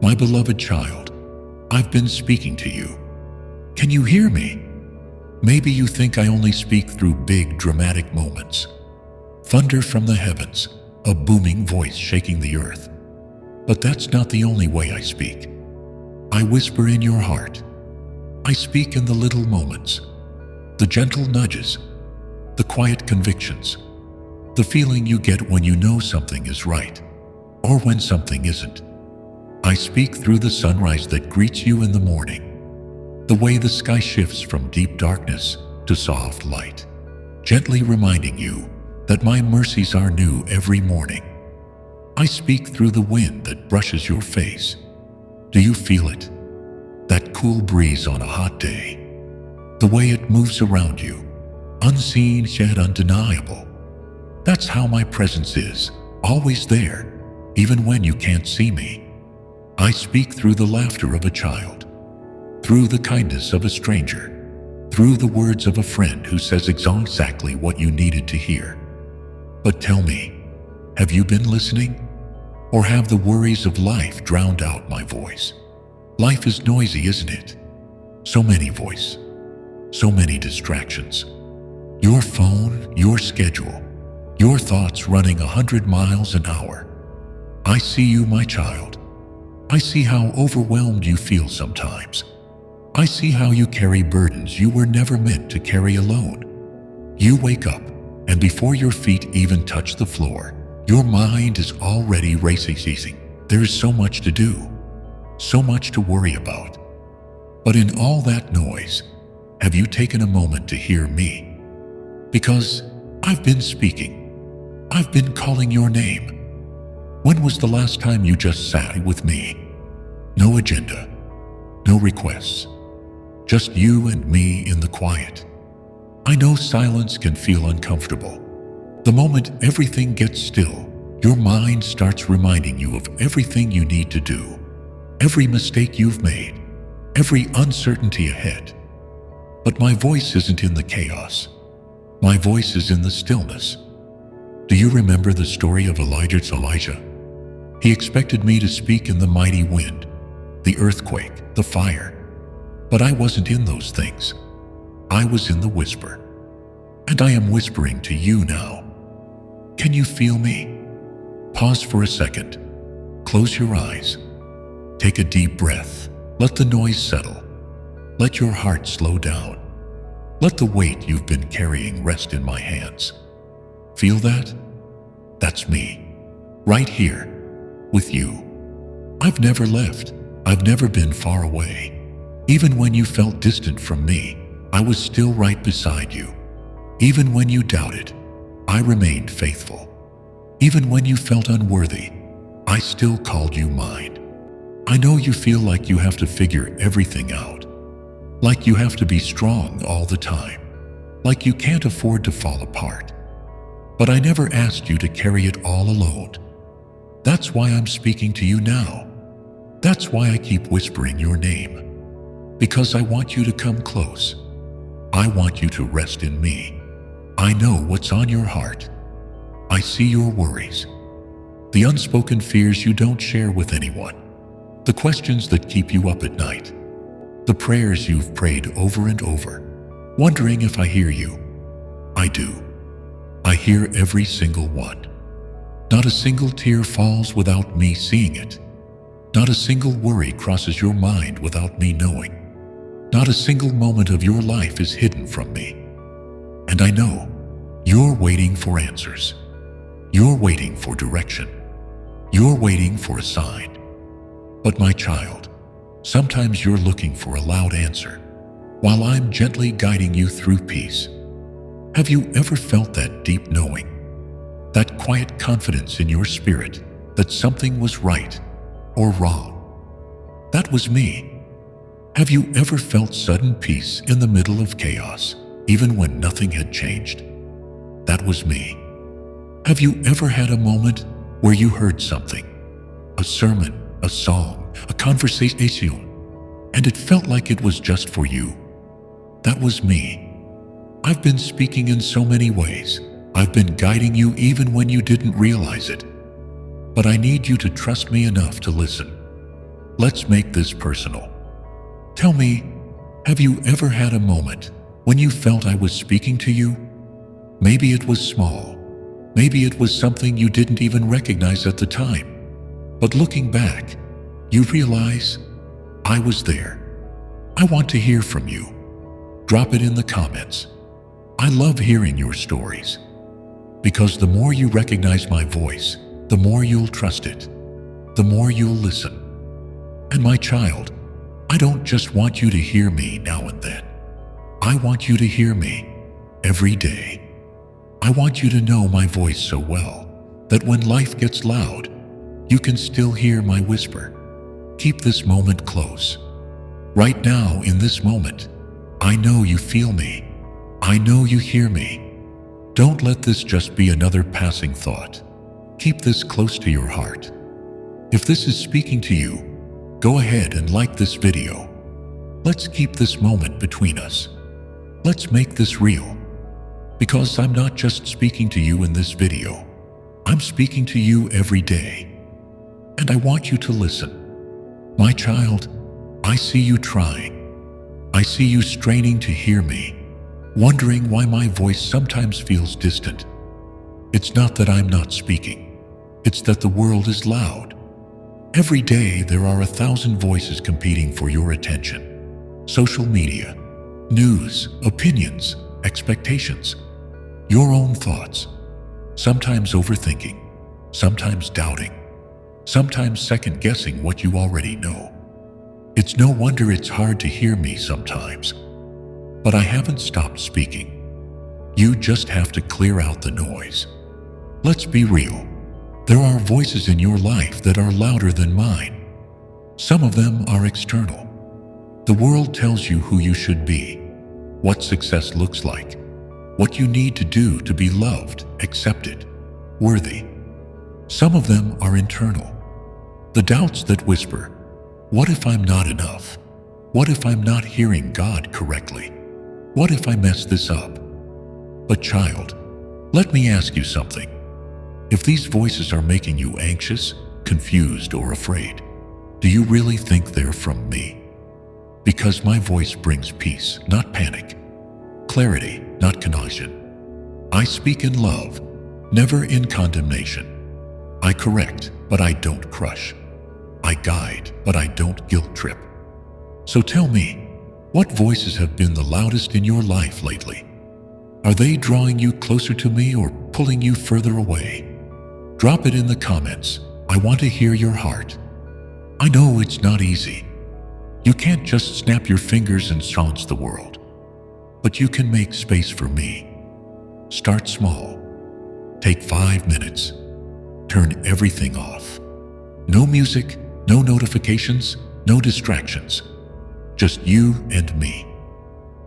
My beloved child, I've been speaking to you. Can you hear me? Maybe you think I only speak through big, dramatic moments. Thunder from the heavens, a booming voice shaking the earth. But that's not the only way I speak. I whisper in your heart. I speak in the little moments, the gentle nudges, the quiet convictions, the feeling you get when you know something is right, or when something isn't. I speak through the sunrise that greets you in the morning, the way the sky shifts from deep darkness to soft light, gently reminding you that my mercies are new every morning. I speak through the wind that brushes your face. Do you feel it? That cool breeze on a hot day. The way it moves around you, unseen yet undeniable. That's how my presence is, always there, even when you can't see me. I speak through the laughter of a child, through the kindness of a stranger, through the words of a friend who says exactly what you needed to hear. But tell me, have you been listening? Or have the worries of life drowned out my voice? Life is noisy, isn't it? So many voices, so many distractions. Your phone, your schedule, your thoughts running 100 miles an hour. I see you, my child. I see how overwhelmed you feel sometimes. I see how you carry burdens you were never meant to carry alone. You wake up, and before your feet even touch the floor, your mind is already racing. There is so much to do, so much to worry about. But in all that noise, have you taken a moment to hear me? Because I've been speaking. I've been calling your name. When was the last time you just sat with me? No agenda, no requests, just you and me in the quiet. I know silence can feel uncomfortable. The moment everything gets still, your mind starts reminding you of everything you need to do, every mistake you've made, every uncertainty ahead. But my voice isn't in the chaos. My voice is in the stillness. Do you remember the story of Elijah? He expected me to speak in the mighty wind, the earthquake, the fire. But I wasn't in those things. I was in the whisper. And I am whispering to you now. Can you feel me? Pause for a second. Close your eyes. Take a deep breath. Let the noise settle. Let your heart slow down. Let the weight you've been carrying rest in my hands. Feel that? That's me. Right here. With you. I've never left. I've never been far away. Even when you felt distant from me, I was still right beside you. Even when you doubted, I remained faithful. Even when you felt unworthy, I still called you mine. I know you feel like you have to figure everything out, like you have to be strong all the time, like you can't afford to fall apart. But I never asked you to carry it all alone. That's why I'm speaking to you now. That's why I keep whispering your name. Because I want you to come close. I want you to rest in me. I know what's on your heart. I see your worries, the unspoken fears you don't share with anyone, the questions that keep you up at night, the prayers you've prayed over and over, wondering if I hear you. I do. I hear every single one. Not a single tear falls without me seeing it. Not a single worry crosses your mind without me knowing. Not a single moment of your life is hidden from me. And I know you're waiting for answers. You're waiting for direction. You're waiting for a sign. But my child, sometimes you're looking for a loud answer, while I'm gently guiding you through peace. Have you ever felt that deep knowing, that quiet confidence in your spirit that something was right or wrong? That was me. Have you ever felt sudden peace in the middle of chaos, even when nothing had changed? That was me. Have you ever had a moment where you heard something, a sermon, a song, a conversation, and it felt like it was just for you? That was me. I've been speaking in so many ways. I've been guiding you even when you didn't realize it. But I need you to trust me enough to listen. Let's make this personal. Tell me, have you ever had a moment when you felt I was speaking to you? Maybe it was small. Maybe it was something you didn't even recognize at the time. But looking back, you realize I was there. I want to hear from you. Drop it in the comments. I love hearing your stories. Because the more you recognize my voice, the more you'll trust it, the more you'll listen. And my child, I don't just want you to hear me now and then. I want you to hear me every day. I want you to know my voice so well that when life gets loud, you can still hear my whisper. Keep this moment close. Right now, in this moment, I know you feel me. I know you hear me. Don't let this just be another passing thought. Keep this close to your heart. If this is speaking to you, go ahead and like this video. Let's keep this moment between us. Let's make this real. Because I'm not just speaking to you in this video. I'm speaking to you every day. And I want you to listen. My child, I see you trying. I see you straining to hear me, wondering why my voice sometimes feels distant. It's not that I'm not speaking. It's that the world is loud. Every day there are 1,000 voices competing for your attention. Social media, news, opinions, expectations, your own thoughts, sometimes overthinking, sometimes doubting, sometimes second-guessing what you already know. It's no wonder it's hard to hear me sometimes. But I haven't stopped speaking. You just have to clear out the noise. Let's be real. There are voices in your life that are louder than mine. Some of them are external. The world tells you who you should be, what success looks like, what you need to do to be loved, accepted, worthy. Some of them are internal. The doubts that whisper, what if I'm not enough? What if I'm not hearing God correctly? What if I mess this up? But child, let me ask you something. If these voices are making you anxious, confused, or afraid, do you really think they're from me? Because my voice brings peace, not panic. Clarity, not confusion. I speak in love, never in condemnation. I correct, but I don't crush. I guide, but I don't guilt trip. So tell me, what voices have been the loudest in your life lately? Are they drawing you closer to me or pulling you further away? Drop it in the comments. I want to hear your heart. I know it's not easy. You can't just snap your fingers and change the world. But you can make space for me. Start small. Take 5 minutes. Turn everything off. No music, no notifications, no distractions. Just you and me.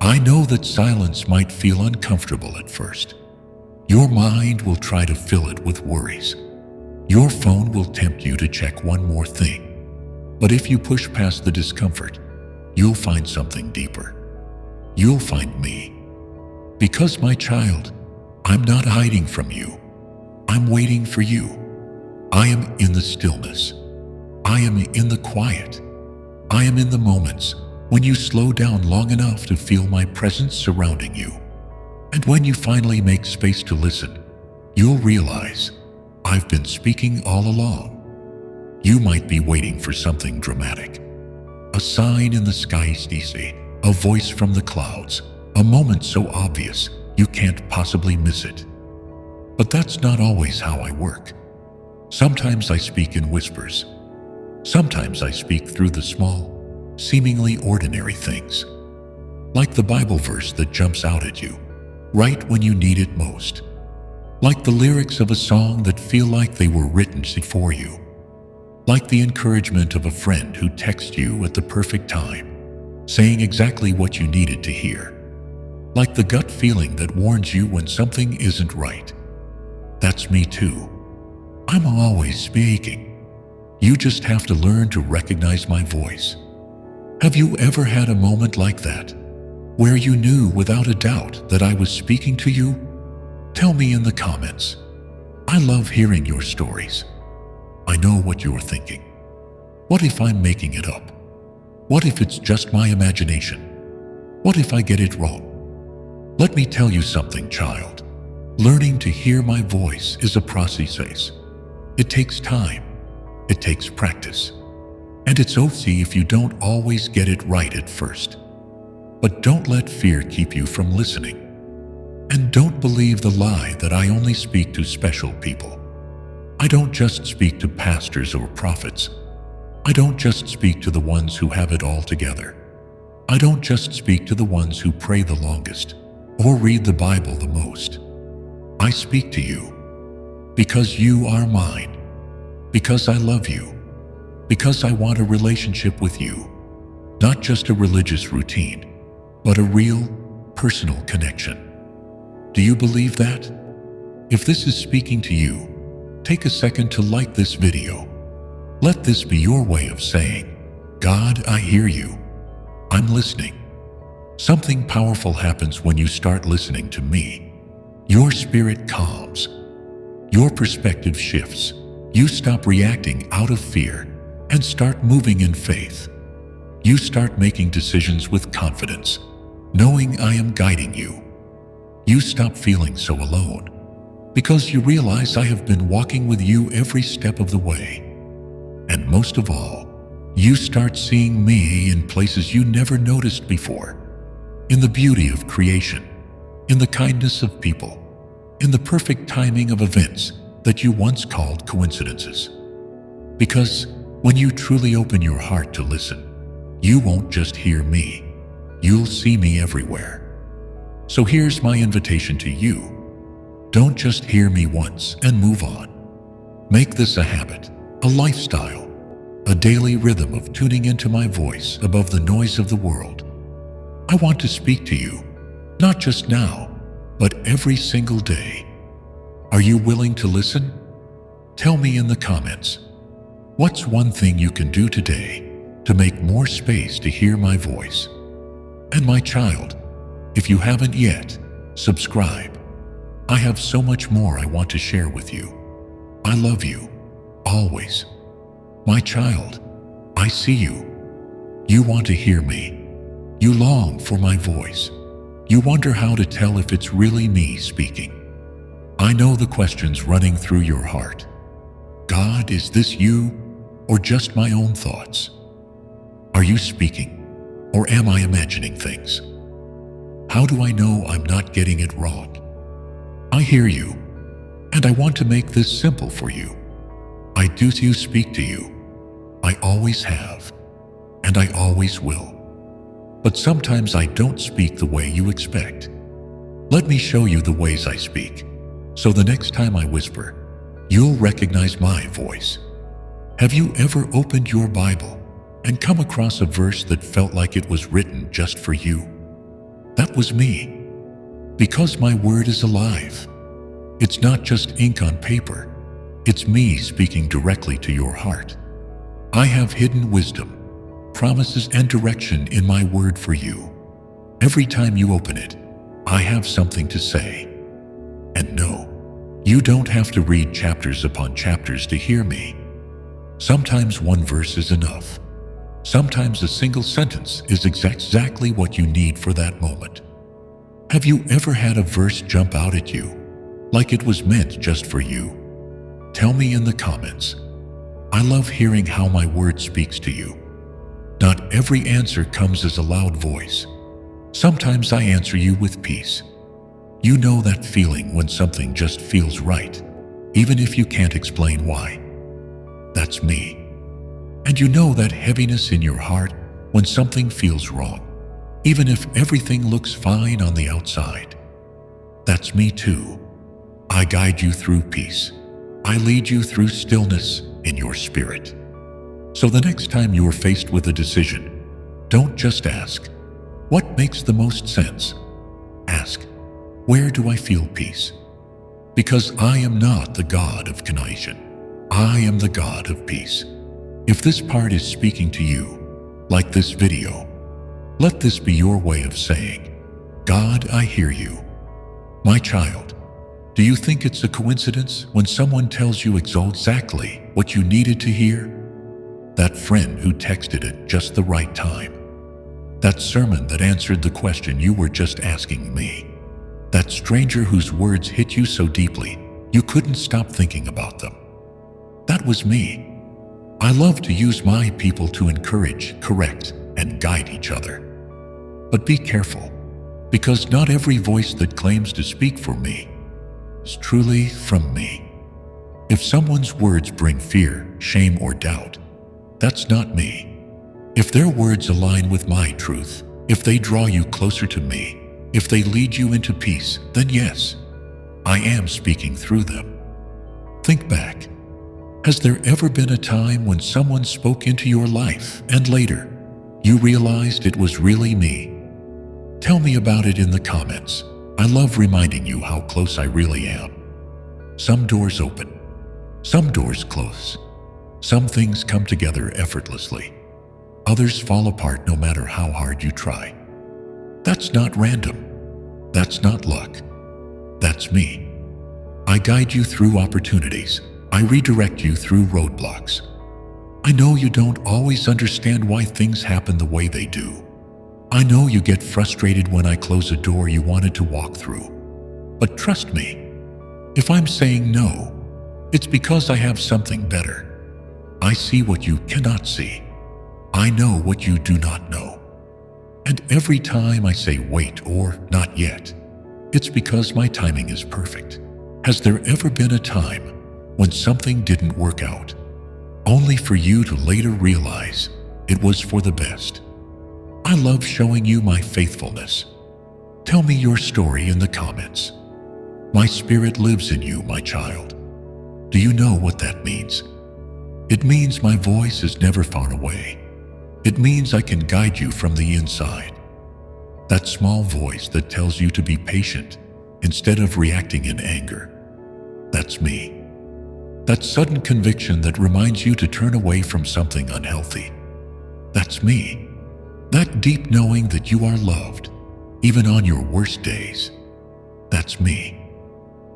I know that silence might feel uncomfortable at first. Your mind will try to fill it with worries. Your phone will tempt you to check one more thing. But if you push past the discomfort, you'll find something deeper. You'll find me. Because, my child, I'm not hiding from you. I'm waiting for you. I am in the stillness. I am in the quiet. I am in the moments when you slow down long enough to feel my presence surrounding you. And when you finally make space to listen, you'll realize I've been speaking all along. You might be waiting for something dramatic. A sign in the sky, a voice from the clouds, a moment so obvious you can't possibly miss it. But that's not always how I work. Sometimes I speak in whispers. Sometimes I speak through the small, seemingly ordinary things. Like the Bible verse that jumps out at you, right when you need it most. Like the lyrics of a song that feel like they were written for you. Like the encouragement of a friend who texts you at the perfect time, saying exactly what you needed to hear. Like the gut feeling that warns you when something isn't right. That's me too. I'm always speaking. You just have to learn to recognize my voice. Have you ever had a moment like that, where you knew without a doubt that I was speaking to you? Tell me in the comments. I love hearing your stories. I know what you're thinking. What if I'm making it up? What if it's just my imagination? What if I get it wrong? Let me tell you something, child. Learning to hear my voice is a process. It takes time. It takes practice. And it's okay if you don't always get it right at first. But don't let fear keep you from listening. And don't believe the lie that I only speak to special people. I don't just speak to pastors or prophets. I don't just speak to the ones who have it all together. I don't just speak to the ones who pray the longest or read the Bible the most. I speak to you because you are mine, because I love you, because I want a relationship with you, not just a religious routine, but a real, personal connection. Do you believe that? If this is speaking to you, take a second to like this video. Let this be your way of saying, God, I hear you. I'm listening. Something powerful happens when you start listening to me. Your spirit calms. Your perspective shifts. You stop reacting out of fear and start moving in faith. You start making decisions with confidence, knowing I am guiding you. You stop feeling so alone because you realize I have been walking with you every step of the way. And most of all, you start seeing me in places you never noticed before, in the beauty of creation, in the kindness of people, in the perfect timing of events that you once called coincidences. Because when you truly open your heart to listen, you won't just hear me, you'll see me everywhere. So here's my invitation to you. Don't just hear me once and move on. Make this a habit, a lifestyle, a daily rhythm of tuning into my voice above the noise of the world. I want to speak to you, not just now, but every single day. Are you willing to listen? Tell me in the comments, what's one thing you can do today to make more space to hear my voice? And my child, if you haven't yet, subscribe. I have so much more I want to share with you. I love you, always. My child, I see you. You want to hear me. You long for my voice. You wonder how to tell if it's really me speaking. I know the questions running through your heart. God, is this you or just my own thoughts? Are you speaking or am I imagining things? How do I know I'm not getting it wrong? I hear you, and I want to make this simple for you. I do speak to you. I always have, and I always will. But sometimes I don't speak the way you expect. Let me show you the ways I speak, so the next time I whisper, you'll recognize my voice. Have you ever opened your Bible and come across a verse that felt like it was written just for you? That was me. Because my word is alive. It's not just ink on paper. It's me speaking directly to your heart. I have hidden wisdom, promises, and direction in my word for you. Every time you open it, I have something to say. And no, you don't have to read chapters upon chapters to hear me. Sometimes one verse is enough. Sometimes a single sentence is exactly what you need for that moment. Have you ever had a verse jump out at you, like it was meant just for you? Tell me in the comments. I love hearing how my word speaks to you. Not every answer comes as a loud voice. Sometimes I answer you with peace. You know that feeling when something just feels right, even if you can't explain why. That's me. And you know that heaviness in your heart when something feels wrong, even if everything looks fine on the outside. That's me too. I guide you through peace. I lead you through stillness in your spirit. So the next time you're faced with a decision, don't just ask, what makes the most sense? Ask, where do I feel peace? Because I am not the God of confusion. I am the God of peace. If this part is speaking to you, like this video, let this be your way of saying, God, I hear you. My child, do you think it's a coincidence when someone tells you exactly what you needed to hear? That friend who texted at just the right time. That sermon that answered the question you were just asking me. That stranger whose words hit you so deeply you couldn't stop thinking about them. That was me. I love to use my people to encourage, correct, and guide each other. But be careful, because not every voice that claims to speak for me is truly from me. If someone's words bring fear, shame, or doubt, that's not me. If their words align with my truth, if they draw you closer to me, if they lead you into peace, then yes, I am speaking through them. Think back. Has there ever been a time when someone spoke into your life and later you realized it was really me? Tell me about it in the comments. I love reminding you how close I really am. Some doors open, some doors close. Some things come together effortlessly. Others fall apart no matter how hard you try. That's not random. That's not luck. That's me. I guide you through opportunities. I redirect you through roadblocks. I know you don't always understand why things happen the way they do. I know you get frustrated when I close a door you wanted to walk through. But trust me, if I'm saying no, it's because I have something better. I see what you cannot see. I know what you do not know. And every time I say wait or not yet, it's because my timing is perfect. Has there ever been a time when something didn't work out, only for you to later realize it was for the best? I love showing you my faithfulness. Tell me your story in the comments. My spirit lives in you, my child. Do you know what that means? It means my voice is never far away. It means I can guide you from the inside. That small voice that tells you to be patient instead of reacting in anger. That's me. That sudden conviction that reminds you to turn away from something unhealthy. That's me. That deep knowing that you are loved, even on your worst days. That's me.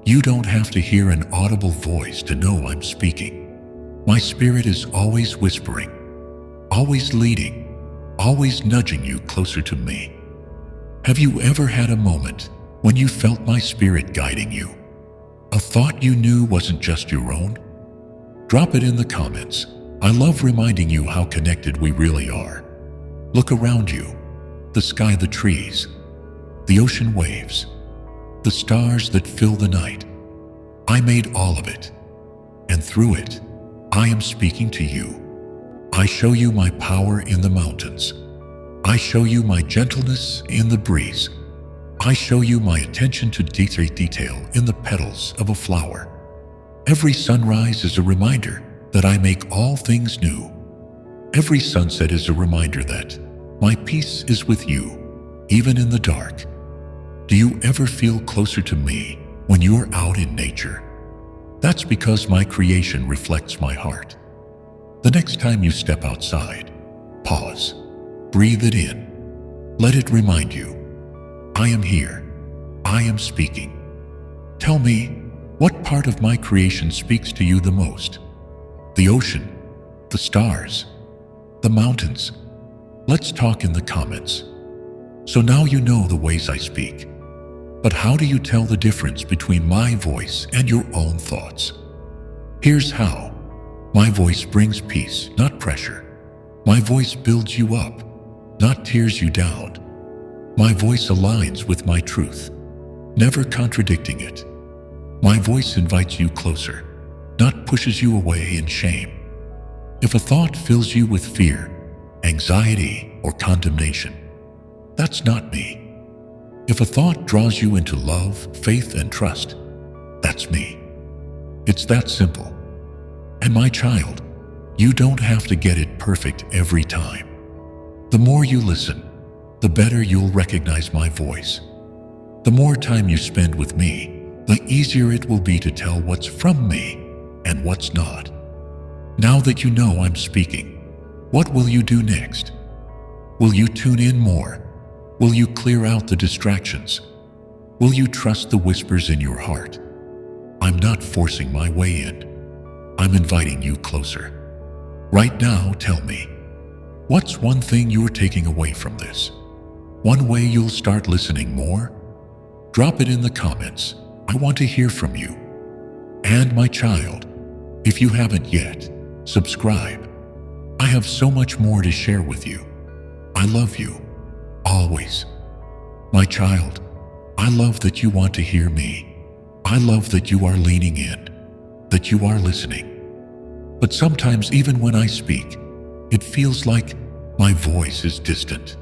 You don't have to hear an audible voice to know I'm speaking. My spirit is always whispering, always leading, always nudging you closer to me. Have you ever had a moment when you felt my spirit guiding you? A thought you knew wasn't just your own? Drop it in the comments. I love reminding you how connected we really are. Look around you, the sky, the trees, the ocean waves, the stars that fill the night. I made all of it, and through it, I am speaking to you. I show you my power in the mountains. I show you my gentleness in the breeze. I show you my attention to detail in the petals of a flower. Every sunrise is a reminder that I make all things new. Every sunset is a reminder that my peace is with you, even in the dark. Do you ever feel closer to me when you're out in nature? That's because my creation reflects my heart. The next time you step outside, pause, breathe it in. Let it remind you, I am here, I am speaking. Tell me, what part of my creation speaks to you the most? The ocean, the stars, the mountains? Let's talk in the comments. So now you know the ways I speak. But how do you tell the difference between my voice and your own thoughts? Here's how. My voice brings peace, not pressure. My voice builds you up, not tears you down. My voice aligns with my truth, never contradicting it. My voice invites you closer, not pushes you away in shame. If a thought fills you with fear, anxiety, or condemnation, that's not me. If a thought draws you into love, faith, and trust, that's me. It's that simple. And my child, you don't have to get it perfect every time. The more you listen, the better you'll recognize my voice. The more time you spend with me, the easier it will be to tell what's from me and what's not. Now that you know I'm speaking, what will you do next? Will you tune in more? Will you clear out the distractions? Will you trust the whispers in your heart? I'm not forcing my way in. I'm inviting you closer. Right now, tell me, what's one thing you're taking away from this? One way you'll start listening more? Drop it in the comments. I want to hear from you. And my child, if you haven't yet, subscribe. I have so much more to share with you. I love you, always. My child, I love that you want to hear me. I love that you are leaning in, that you are listening. But sometimes even when I speak, it feels like my voice is distant.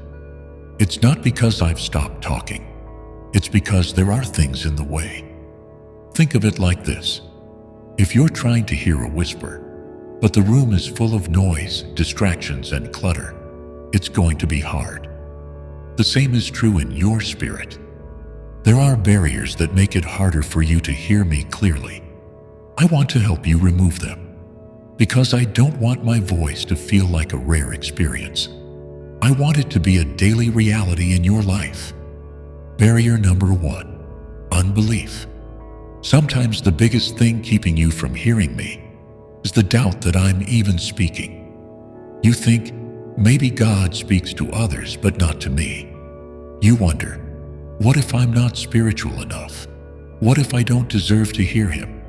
It's not because I've stopped talking. It's because there are things in the way. Think of it like this. If you're trying to hear a whisper, but the room is full of noise, distractions, and clutter, it's going to be hard. The same is true in your spirit. There are barriers that make it harder for you to hear me clearly. I want to help you remove them, because I don't want my voice to feel like a rare experience. I want it to be a daily reality in your life. Barrier number 1, unbelief. Sometimes the biggest thing keeping you from hearing me is the doubt that I'm even speaking. You think, maybe God speaks to others but not to me. You wonder, what if I'm not spiritual enough? What if I don't deserve to hear him?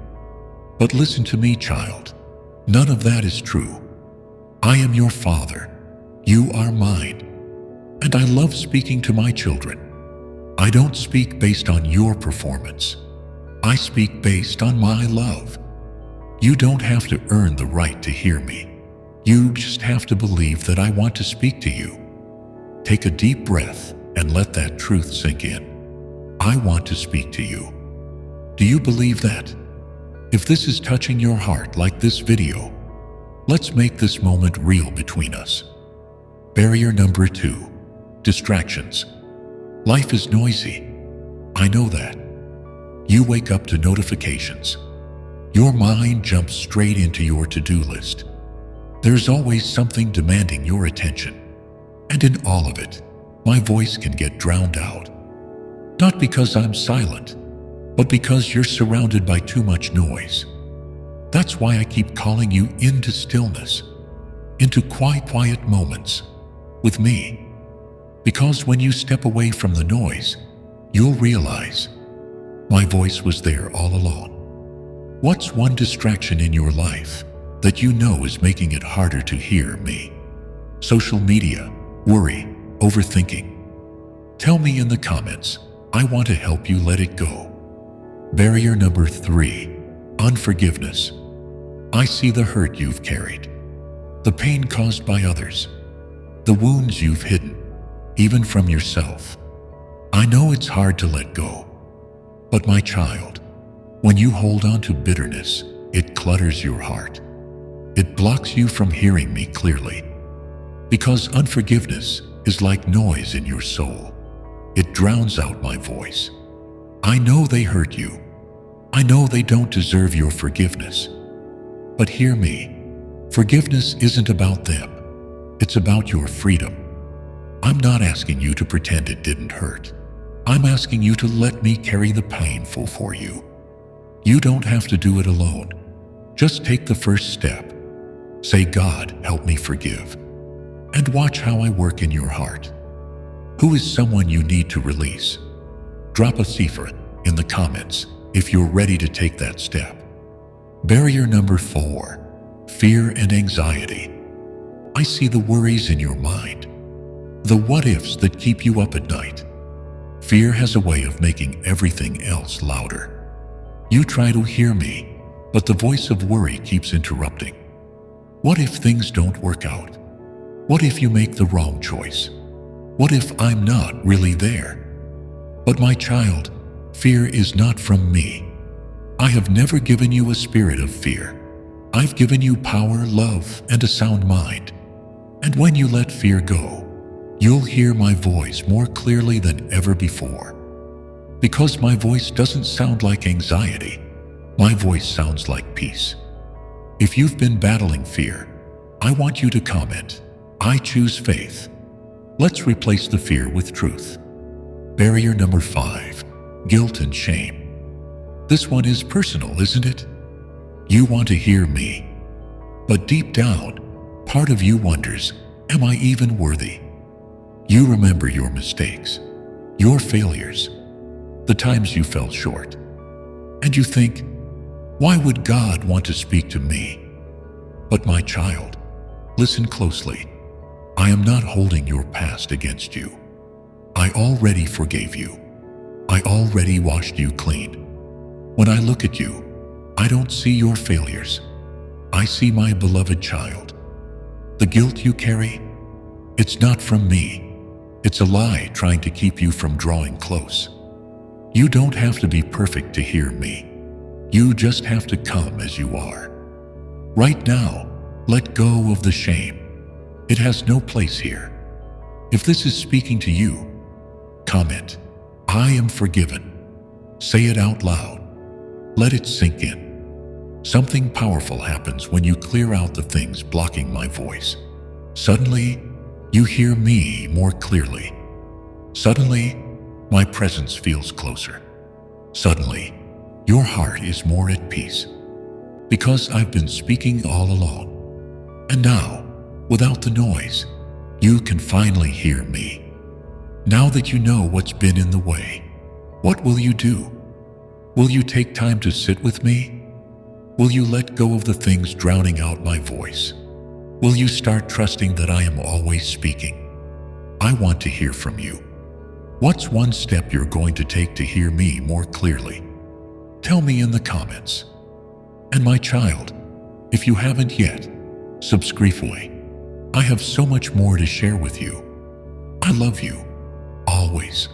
But listen to me, child. None of that is true. I am your Father. You are mine. And I love speaking to my children. I don't speak based on your performance. I speak based on my love. You don't have to earn the right to hear me. You just have to believe that I want to speak to you. Take a deep breath and let that truth sink in. I want to speak to you. Do you believe that? If this is touching your heart like this video, let's make this moment real between us. Barrier number 2, distractions. Life is noisy. I know that. You wake up to notifications. Your mind jumps straight into your to-do list. There's always something demanding your attention. And in all of it, my voice can get drowned out. Not because I'm silent, but because you're surrounded by too much noise. That's why I keep calling you into stillness, into quiet moments with me. Because when you step away from the noise, you'll realize my voice was there all along. What's one distraction in your life that you know is making it harder to hear me? Social media, worry, overthinking. Tell me in the comments. I want to help you let it go. Barrier number 3, unforgiveness. I see the hurt you've carried, the pain caused by others, the wounds you've hidden, even from yourself. I know it's hard to let go, but my child, when you hold on to bitterness, it clutters your heart. It blocks you from hearing me clearly. Because unforgiveness is like noise in your soul. It drowns out my voice. I know they hurt you. I know they don't deserve your forgiveness. But hear me. Forgiveness isn't about them. It's about your freedom. I'm not asking you to pretend it didn't hurt. I'm asking you to let me carry the painful for you. You don't have to do it alone. Just take the first step. Say, God, help me forgive. And watch how I work in your heart. Who is someone you need to release? Drop a secret in the comments if you're ready to take that step. Barrier number 4, fear and anxiety. I see the worries in your mind, the what-ifs that keep you up at night. Fear has a way of making everything else louder. You try to hear me, but the voice of worry keeps interrupting. What if things don't work out? What if you make the wrong choice? What if I'm not really there? But my child, fear is not from me. I have never given you a spirit of fear. I've given you power, love, and a sound mind. And when you let fear go, you'll hear my voice more clearly than ever before. Because my voice doesn't sound like anxiety. My voice sounds like peace. If you've been battling fear, I want you to comment, I choose faith. Let's replace the fear with truth. Barrier number 5, guilt and shame. This one is personal, isn't it? You want to hear me, but deep down, Part of you wonders, am I even worthy? You remember your mistakes, your failures, the times you fell short. And you think, why would God want to speak to me? But my child, listen closely. I am not holding your past against you. I already forgave you. I already washed you clean. When I look at you, I don't see your failures. I see my beloved child. The guilt you carry, it's not from me. It's a lie trying to keep you from drawing close. You don't have to be perfect to hear me. You just have to come as you are. Right now, let go of the shame. It has no place here. If this is speaking to you, comment, I am forgiven. Say it out loud. Let it sink in. Something powerful happens when you clear out the things blocking my voice. Suddenly, you hear me more clearly. Suddenly, my presence feels closer. Suddenly, your heart is more at peace. Because I've been speaking all along. And now, without the noise, you can finally hear me. Now that you know what's been in the way, what will you do? Will you take time to sit with me? Will you let go of the things drowning out my voice? Will you start trusting that I am always speaking? I want to hear from you. What's one step you're going to take to hear me more clearly? Tell me in the comments. And my child, if you haven't yet, subscribe. I have so much more to share with you. I love you, always.